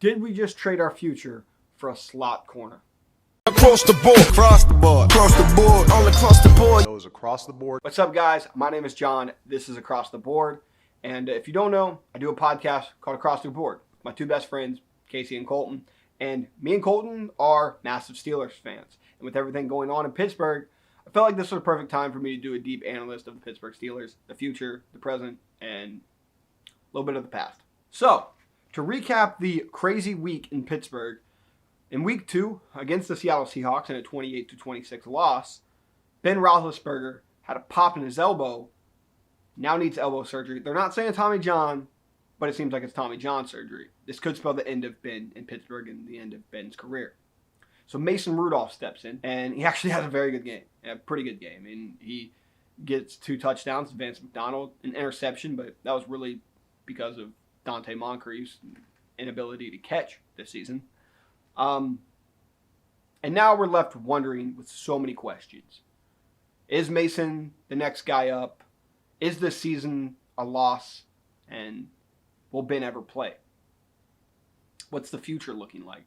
Did we just trade our future for a slot corner? Across the board, across the board, across the board, all across the board. Those across the board. What's up, guys? My name is John. This is Across the Board. And if you don't know, I do a podcast called Across the Board. My two best friends, Casey and Colton. And me and Colton are massive Steelers fans. And with everything going on in Pittsburgh, I felt like this was a perfect time for me to do a deep analysis of the Pittsburgh Steelers, the future, the present, and a little bit of the past. So, to recap the crazy week in Pittsburgh, in week 2 against the Seattle Seahawks in a 28-26 loss, Ben Roethlisberger had a pop in his elbow, now needs elbow surgery. They're not saying Tommy John, but it seems like it's Tommy John surgery. This could spell the end of Ben in Pittsburgh and the end of Ben's career. So Mason Rudolph steps in, and he actually has a very good game, a pretty good game. And he gets 2 touchdowns, Vance McDonald, an interception, but that was really because of Dante Moncrief's inability to catch this season. And now we're left wondering with so many questions. Is Mason the next guy up? Is this season a loss? And will Ben ever play? What's the future looking like?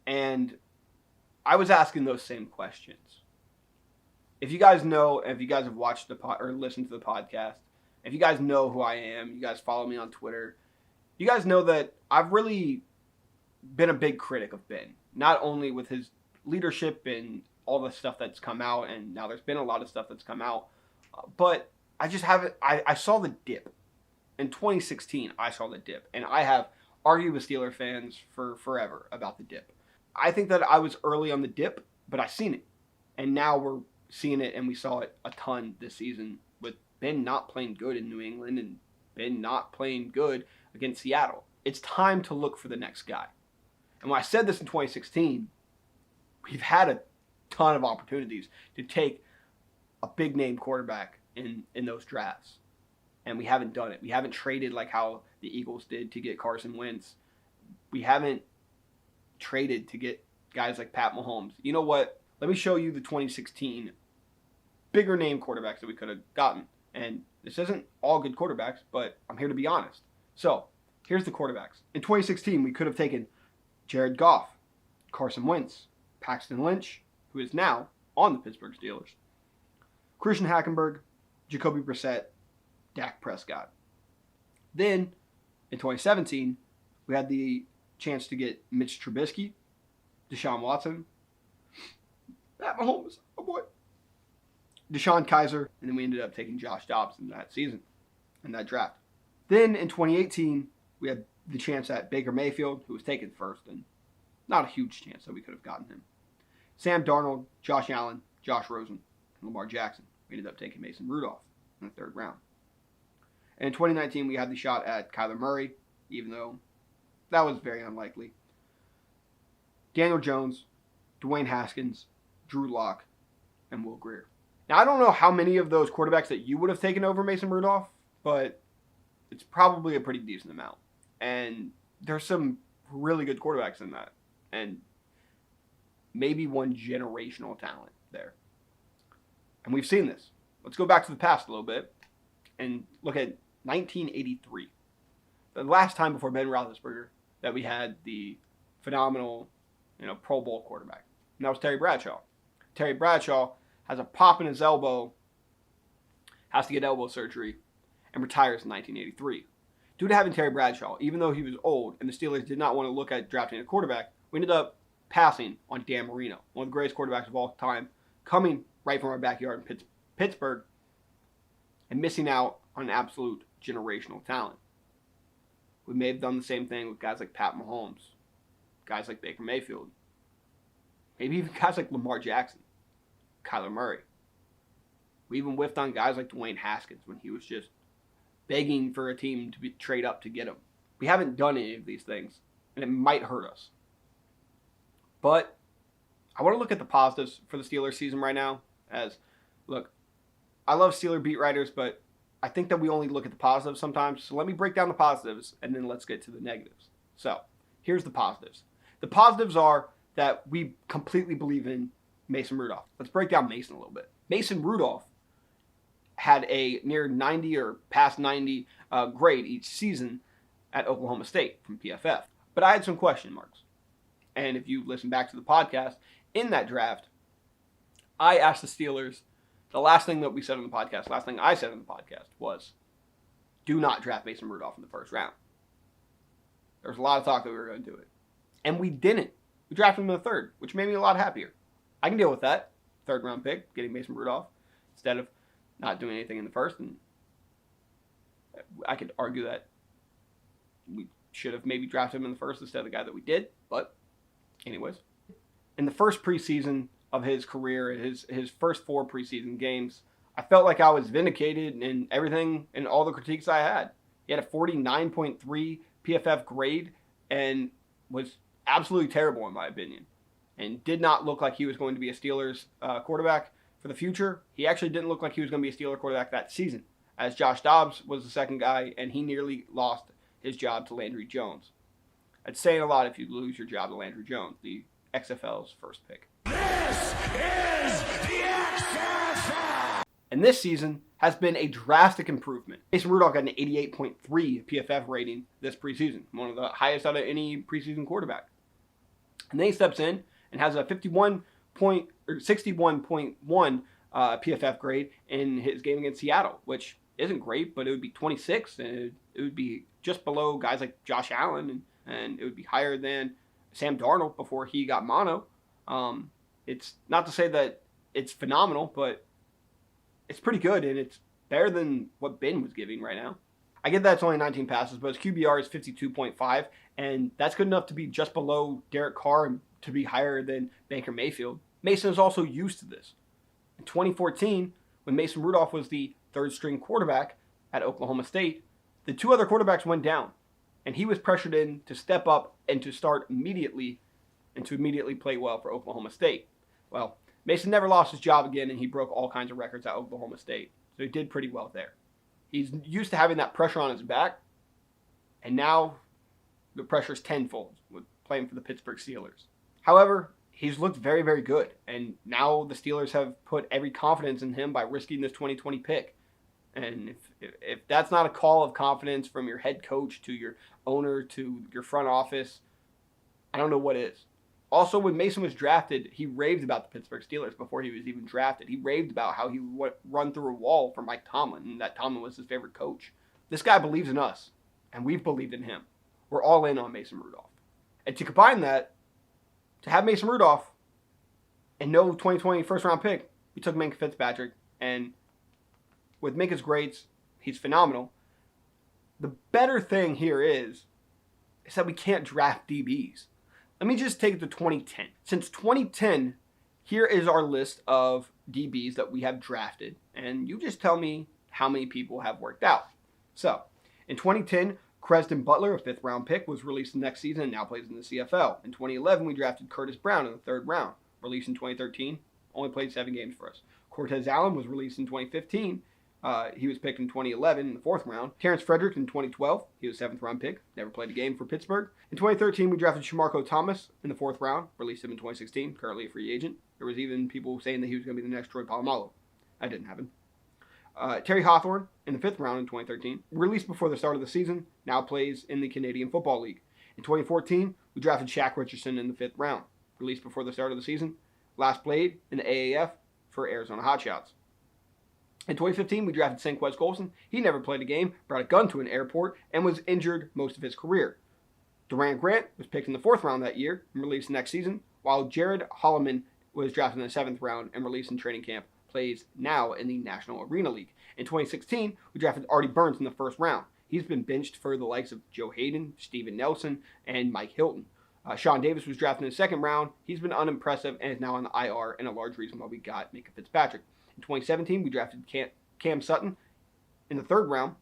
And I was asking those same questions. If you guys know, if you guys have watched or listened to the podcast, if you guys know who I am, you guys follow me on Twitter, you guys know that I've really been a big critic of Ben. Not only with his leadership and all the stuff that's come out, and now there's been a lot of stuff that's come out, but I just haven't, I saw the dip. In 2016, I saw the dip, and I have argued with Steelers fans for forever about the dip. I think that I was early on the dip, but I seen it. And now we're seeing it, and we saw it a ton this season with Ben not playing good in New England and Ben not playing good against Seattle. It's time to look for the next guy. And when I said this in 2016, we've had a ton of opportunities to take a big-name quarterback in those drafts. And we haven't done it. We haven't traded like how the Eagles did to get Carson Wentz. We haven't traded to get guys like Pat Mahomes. You know what? Let me show you the 2016 bigger name quarterbacks that we could have gotten. And this isn't all good quarterbacks, but I'm here to be honest. So, here's the quarterbacks. In 2016, we could have taken Jared Goff, Carson Wentz, Paxton Lynch, who is now on the Pittsburgh Steelers, Christian Hackenberg, Jacoby Brissett, Dak Prescott. Then, in 2017, we had the chance to get Mitch Trubisky, Deshaun Watson, Pat Mahomes, oh boy, Deshaun Kaiser, and then we ended up taking Josh Dobbs in that season, in that draft. Then, in 2018, we had the chance at Baker Mayfield, who was taken first, and not a huge chance that we could have gotten him. Sam Darnold, Josh Allen, Josh Rosen, and Lamar Jackson. We ended up taking Mason Rudolph in the 3rd round. And in 2019, we had the shot at Kyler Murray, even though that was very unlikely. Daniel Jones, Dwayne Haskins, Drew Lock, and Will Grier. Now, I don't know how many of those quarterbacks that you would have taken over Mason Rudolph, but it's probably a pretty decent amount. And there's some really good quarterbacks in that. And maybe one generational talent there. And we've seen this. Let's go back to the past a little bit and look at 1983. The last time before Ben Roethlisberger that we had the phenomenal, Pro Bowl quarterback. And that was Terry Bradshaw. Terry Bradshaw has a pop in his elbow, has to get elbow surgery, and retires in 1983. Due to having Terry Bradshaw, even though he was old and the Steelers did not want to look at drafting a quarterback, we ended up passing on Dan Marino, one of the greatest quarterbacks of all time, coming right from our backyard in Pittsburgh, and missing out on an absolute generational talent. We may have done the same thing with guys like Pat Mahomes, guys like Baker Mayfield, maybe even guys like Lamar Jackson, Kyler Murray. We even whiffed on guys like Dwayne Haskins when he was just begging for a team to trade up to get him. We haven't done any of these things, and it might hurt us. But I want to look at the positives for the Steelers season right now. As, look, I love Steeler beat writers, but I think that we only look at the positives sometimes. So let me break down the positives, and then let's get to the negatives. So here's the positives. The positives are that we completely believe in Mason Rudolph. Let's break down Mason a little bit. Mason Rudolph had a near 90 or past 90 grade each season at Oklahoma State from PFF. But I had some question marks. And if you listen back to the podcast, in that draft, I asked the Steelers, the last thing that we said on the podcast, last thing I said on the podcast was, do not draft Mason Rudolph in the first round. There was a lot of talk that we were going to do it. And we didn't. We drafted him in the third, which made me a lot happier. I can deal with that. Third round pick, getting Mason Rudolph, instead of not doing anything in the first. And I could argue that we should have maybe drafted him in the first instead of the guy that we did. But anyways, in the first preseason of his career, his first 4 preseason games, I felt like I was vindicated in everything and all the critiques I had. He had a 49.3 PFF grade and was absolutely terrible in my opinion, and did not look like he was going to be a Steelers quarterback for the future. He actually didn't look like he was going to be a Steeler quarterback that season, as Josh Dobbs was the second guy, and he nearly lost his job to Landry Jones. It's saying a lot if you lose your job to Landry Jones, the XFL's first pick. This is the XFL! And this season has been a drastic improvement. Mason Rudolph got an 88.3 PFF rating this preseason, one of the highest out of any preseason quarterback. And then he steps in and has a 61.1 PFF grade in his game against Seattle, which isn't great, but it would be 26, and it would be just below guys like Josh Allen, and it would be higher than Sam Darnold before he got mono. It's not to say that it's phenomenal, but it's pretty good, and it's better than what Ben was giving right now. I get that it's only 19 passes, but his QBR is 52.5, and that's good enough to be just below Derek Carr and to be higher than Baker Mayfield. Mason is also used to this. In 2014, when Mason Rudolph was the third-string quarterback at Oklahoma State, the 2 other quarterbacks went down, and he was pressured in to step up and to start immediately and to immediately play well for Oklahoma State. Well, Mason never lost his job again, and he broke all kinds of records at Oklahoma State, so he did pretty well there. He's used to having that pressure on his back, and now the pressure is tenfold with playing for the Pittsburgh Steelers. However, he's looked very, very good, and now the Steelers have put every confidence in him by risking this 2020 pick. And if that's not a call of confidence from your head coach to your owner to your front office, I don't know what is. Also, when Mason was drafted, he raved about the Pittsburgh Steelers before he was even drafted. He raved about how he would run through a wall for Mike Tomlin, and that Tomlin was his favorite coach. This guy believes in us, and we've believed in him. We're all in on Mason Rudolph. And to combine that, to have Mason Rudolph and no 2020 first-round pick, we took Minkah Fitzpatrick, and with Minkah's grades, he's phenomenal. The better thing here is that we can't draft DBs. Let me just take it to 2010. Since 2010, here is our list of DBs that we have drafted, and you just tell me how many people have worked out. So, in 2010, Creston Butler, a 5th-round pick, was released the next season and now plays in the CFL. In 2011, we drafted Curtis Brown in the 3rd round. Released in 2013, only played 7 games for us. Cortez Allen was released in 2015. He was picked in 2011 in the 4th round. Terrence Frederick in 2012. He was a 7th-round pick. Never played a game for Pittsburgh. In 2013, we drafted Shamarko Thomas in the 4th round. Released him in 2016. Currently a free agent. There was even people saying that he was going to be the next Troy Polamalu. That didn't happen. Terry Hawthorne in the 5th round in 2013. Released before the start of the season. Now plays in the Canadian Football League. In 2014, we drafted Shaq Richardson in the 5th round. Released before the start of the season. Last played in the AAF for Arizona Hotshots. In 2015, we drafted Senquez Golson. He never played a game, brought a gun to an airport, and was injured most of his career. Durant Grant was picked in the 4th round that year and released next season, while Jared Holloman was drafted in the 7th round and released in training camp, plays now in the National Arena League. In 2016, we drafted Artie Burns in the 1st round. He's been benched for the likes of Joe Hayden, Steven Nelson, and Mike Hilton. Sean Davis was drafted in the 2nd round. He's been unimpressive and is now on the IR, and a large reason why we got Minkah Fitzpatrick. In 2017, we drafted Cam Sutton in the 3rd round.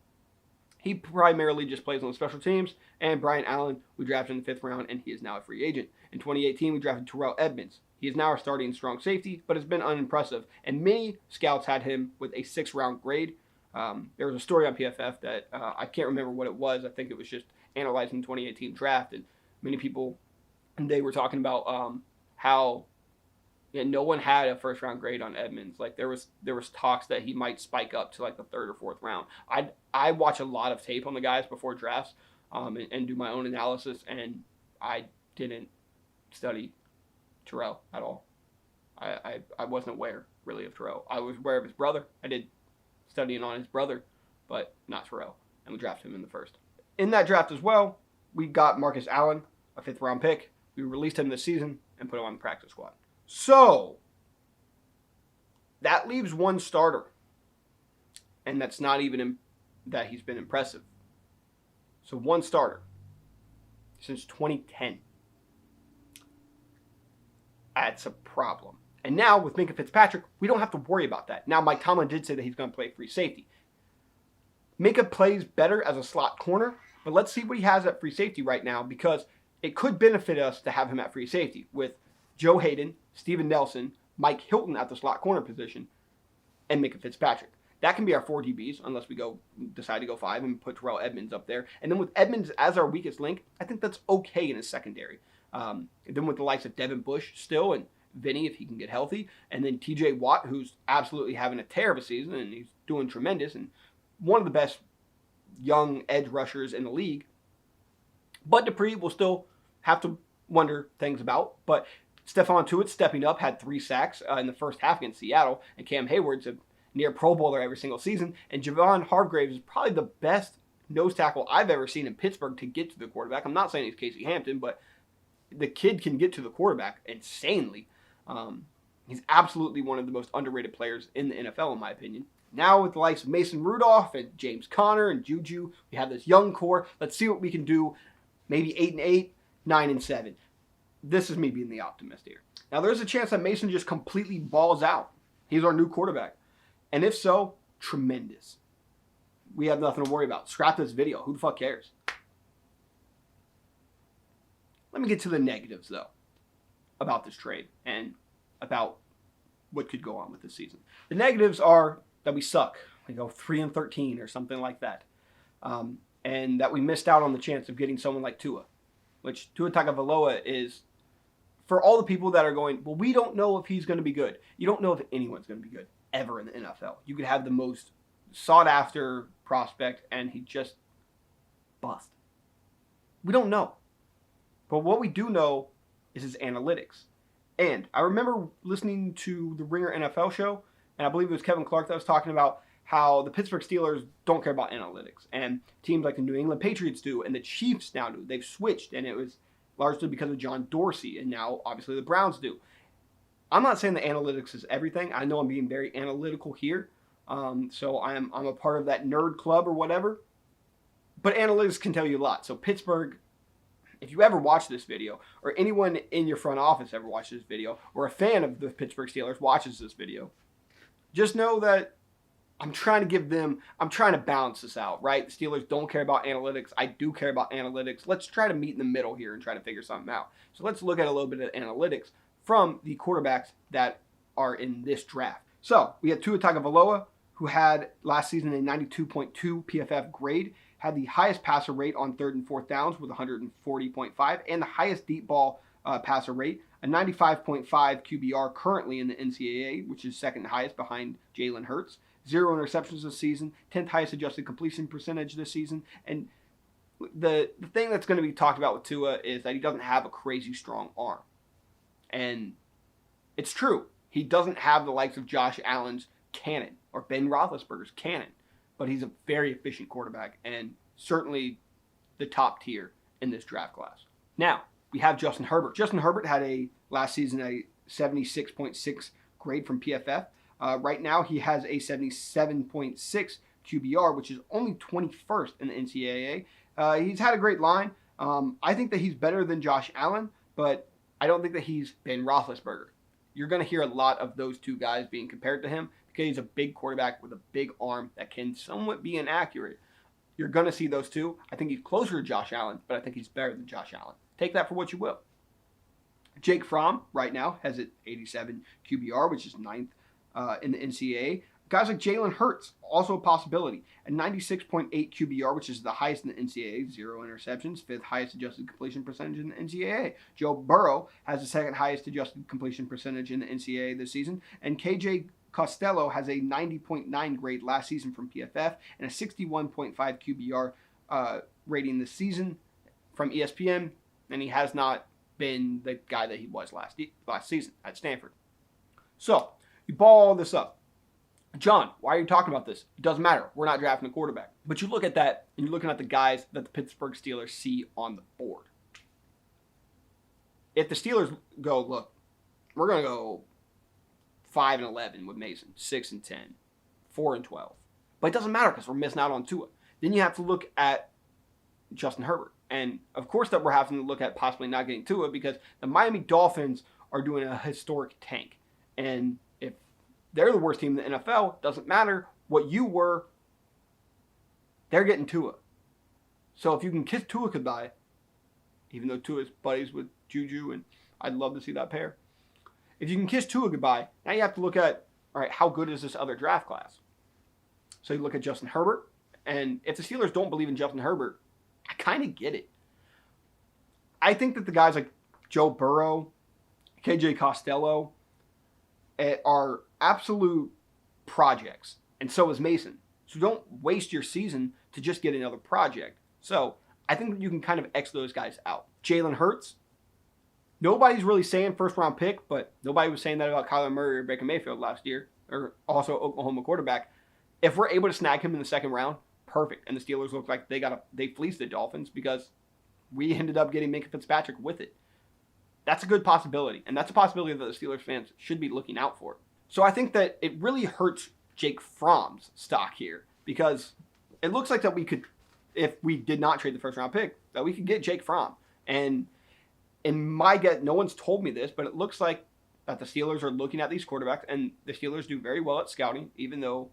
He primarily just plays on the special teams. And Brian Allen, we drafted in the 5th round, and he is now a free agent. In 2018, we drafted Terrell Edmonds. He is now our starting strong safety, but has been unimpressive. And many scouts had him with a 6th-round grade. There was a story on PFF that I can't remember what it was. I think it was just analyzing the 2018 draft. And many people, they were talking about how no one had a 1st-round grade on Edmonds. Like there was talks that he might spike up to like the 3rd or 4th round. I watch a lot of tape on the guys before drafts. and do my own analysis, and I didn't study Terrell at all. I wasn't aware, really, of Terrell. I was aware of his brother. I did studying on his brother, but not Terrell, and we drafted him in the first. In that draft as well, we got Marcus Allen, a 5th-round pick. We released him this season and put him on the practice squad. So, that leaves one starter, and that's not even that he's been impressive. So, one starter since 2010. That's a problem. And now, with Minkah Fitzpatrick, we don't have to worry about that. Now, Mike Tomlin did say that he's going to play free safety. Minkah plays better as a slot corner, but let's see what he has at free safety right now, because it could benefit us to have him at free safety with Joe Hayden, Steven Nelson, Mike Hilton at the slot corner position, and Minkah Fitzpatrick. That can be our 4 DBs, unless we decide to go 5 and put Terrell Edmunds up there. And then with Edmunds as our weakest link, I think that's okay in his secondary. Then with the likes of Devin Bush still, and Vinny if he can get healthy, and then TJ Watt, who's absolutely having a tear of a season, and he's doing tremendous, and one of the best young edge rushers in the league. Bud Dupree will still have to wonder things about, but Stephon Tuitt stepping up, had 3 sacks in the first half against Seattle, and Cam Hayward's a near Pro Bowler every single season, and Javon Hargrave is probably the best nose tackle I've ever seen in Pittsburgh to get to the quarterback. I'm not saying he's Casey Hampton, but the kid can get to the quarterback insanely. He's absolutely one of the most underrated players in the NFL, in my opinion. Now with the likes of Mason Rudolph and James Conner and Juju, we have this young core. Let's see what we can do. Maybe 8-8, 9-7. This is me being the optimist here. Now there's a chance that Mason just completely balls out. He's our new quarterback. And if so, tremendous. We have nothing to worry about. Scrap this video. Who the fuck cares? Let me get to the negatives, though, about this trade and about what could go on with this season. The negatives are that we suck. We go 3-13 or something like that. And that we missed out on the chance of getting someone like Tua, which Tua Tagovailoa is, for all the people that are going, well, we don't know if he's going to be good. You don't know if anyone's going to be good ever in the NFL. You could have the most sought-after prospect, and he just bust. We don't know. But what we do know is his analytics. And I remember listening to the Ringer NFL show, and I believe it was Kevin Clark that was talking about how the Pittsburgh Steelers don't care about analytics. And teams like the New England Patriots do, and the Chiefs now do. They've switched, and it was largely because of John Dorsey, and now obviously the Browns do. I'm not saying the analytics is everything. I know I'm being very analytical here. So I'm a part of that nerd club or whatever. But analytics can tell you a lot. So Pittsburgh, if you ever watch this video, or anyone in your front office ever watches this video, or a fan of the Pittsburgh Steelers watches this video, just know that I'm trying to balance this out, right? The Steelers don't care about analytics. I do care about analytics. Let's try to meet in the middle here and try to figure something out. So let's look at a little bit of analytics from the quarterbacks that are in this draft. So we had Tua Tagovailoa, who had last season a 92.2 PFF grade, had the highest passer rate on 3rd and 4th downs with 140.5, and the highest deep ball passer rate, a 95.5 QBR currently in the NCAA, which is second highest behind Jalen Hurts. 0 interceptions this season, 10th highest adjusted completion percentage this season. And the thing that's going to be talked about with Tua is that he doesn't have a crazy strong arm. And it's true. He doesn't have the likes of Josh Allen's cannon or Ben Roethlisberger's cannon. But he's a very efficient quarterback and certainly the top tier in this draft class. Now, we have Justin Herbert. Justin Herbert had last season a 76.6 grade from PFF. Right now, he has a 77.6 QBR, which is only 21st in the NCAA. He's had a great line. I think that he's better than Josh Allen, but I don't think that he's Ben Roethlisberger. You're going to hear a lot of those two guys being compared to him because he's a big quarterback with a big arm that can somewhat be inaccurate. You're going to see those two. I think he's closer to Josh Allen, but I think he's better than Josh Allen. Take that for what you will. Jake Fromm right now has an 87 QBR, which is 9th in the NCAA. Guys like Jalen Hurts, also a possibility. A 96.8 QBR, which is the highest in the NCAA, 0 interceptions, 5th highest adjusted completion percentage in the NCAA. Joe Burrow has the 2nd highest adjusted completion percentage in the NCAA this season. And KJ Costello has a 90.9 grade last season from PFF and a 61.5 QBR rating this season from ESPN, and he has not been the guy that he was last season at Stanford. So, you ball all this up. John, why are you talking about this? It doesn't matter. We're not drafting a quarterback. But you look at that, and you're looking at the guys that the Pittsburgh Steelers see on the board. If the Steelers go, look, we're going to go 5-11 with Mason, 6-10, 4-12. But it doesn't matter because we're missing out on Tua. Then you have to look at Justin Herbert. And, of course, that we're having to look at possibly not getting Tua because the Miami Dolphins are doing a historic tank. And if they're the worst team in the NFL, doesn't matter what you were, they're getting Tua. So if you can kiss Tua goodbye, even though Tua's buddies with Juju, and I'd love to see that pair. If you can kiss Tua goodbye, now you have to look at, all right, how good is this other draft class? So you look at Justin Herbert, and if the Steelers don't believe in Justin Herbert, I kind of get it. I think that the guys like Joe Burrow, KJ Costello, are absolute projects, and so is Mason. So don't waste your season to just get another project. So I think that you can kind of X those guys out. Jalen Hurts, nobody's really saying first-round pick, but nobody was saying that about Kyler Murray or Baker Mayfield last year, or also Oklahoma quarterback. If we're able to snag him in the second round, perfect. And the Steelers look like they fleeced the Dolphins because we ended up getting Minkah Fitzpatrick with it. That's a good possibility, and that's a possibility that the Steelers fans should be looking out for. So I think that it really hurts Jake Fromm's stock here because it looks like that we could, if we did not trade the first-round pick, that we could get Jake Fromm. And in my guess, no one's told me this, but it looks like that the Steelers are looking at these quarterbacks, and the Steelers do very well at scouting, even though,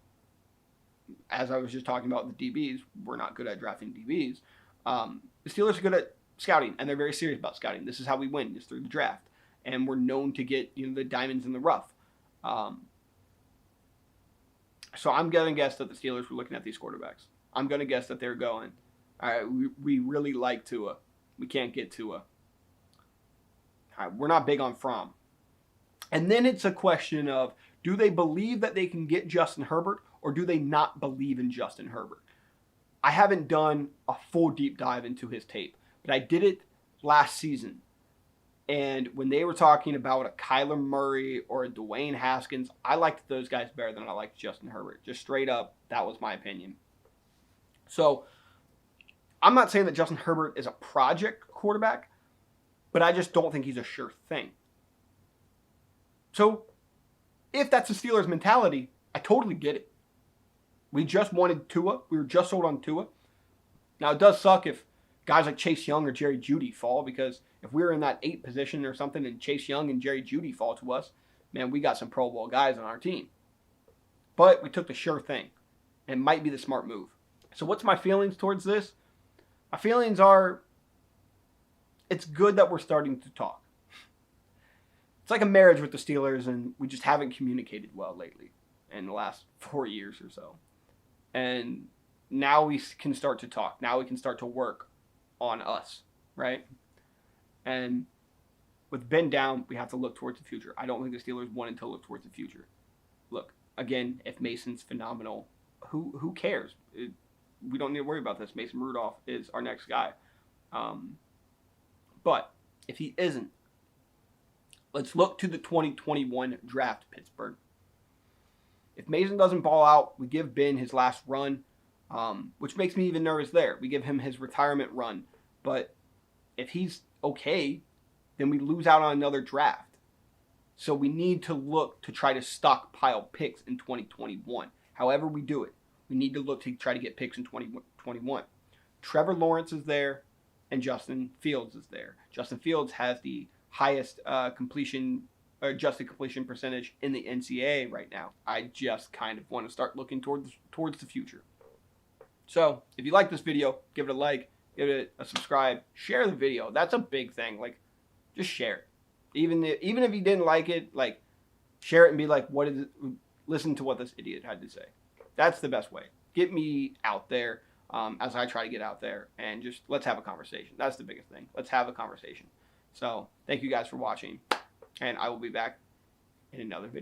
as I was just talking about the DBs, we're not good at drafting DBs. The Steelers are good at scouting, and they're very serious about scouting. This is how we win, is through the draft. And we're known to get the diamonds in the rough. So I'm going to guess that the Steelers were looking at these quarterbacks. I'm going to guess that they're going, all right, we really like Tua. We can't get Tua. All right, we're not big on Fromm. And then it's a question of, do they believe that they can get Justin Herbert, or do they not believe in Justin Herbert? I haven't done a full deep dive into his tape, but I did it last season. And when they were talking about a Kyler Murray or a Dwayne Haskins, I liked those guys better than I liked Justin Herbert. Just straight up, that was my opinion. So I'm not saying that Justin Herbert is a project quarterback, but I just don't think he's a sure thing. So if that's the Steelers' mentality, I totally get it. We just wanted Tua. We were just sold on Tua. Now, it does suck if guys like Chase Young or Jerry Jeudy fall, because if we were in that 8 position or something and Chase Young and Jerry Jeudy fall to us, man, we got some Pro Bowl guys on our team. But we took the sure thing. It might be the smart move. So what's my feelings towards this? My feelings are, it's good that we're starting to talk. It's like a marriage with the Steelers, and we just haven't communicated well lately in the last 4 years or so. And now we can start to talk. Now we can start to work on us, right? And with Ben down, we have to look towards the future. I don't think the Steelers wanted to look towards the future. Look, again, if Mason's phenomenal, who cares? We don't need to worry about this. Mason Rudolph is our next guy. But if he isn't, let's look to the 2021 draft, Pittsburgh. If Mason doesn't ball out, we give Ben his last run, which makes me even nervous there. We give him his retirement run. But if he's okay, then we lose out on another draft. So we need to look to try to stockpile picks in 2021. However we do it, we need to look to try to get picks in 2021. Trevor Lawrence is there, and Justin Fields is there. Justin Fields has the highest adjusted completion percentage in the NCAA right now. I just kind of want to start looking towards the future. So if you like this video, give it a like, give it a subscribe, share the video. That's a big thing. Like, just share it. Even if you didn't like it, like, share it and be like, what is it? Listen to what this idiot had to say. That's the best way. Get me out there as I try to get out there, and just let's have a conversation. That's the biggest thing. Let's have a conversation. So thank you guys for watching, and I will be back in another video.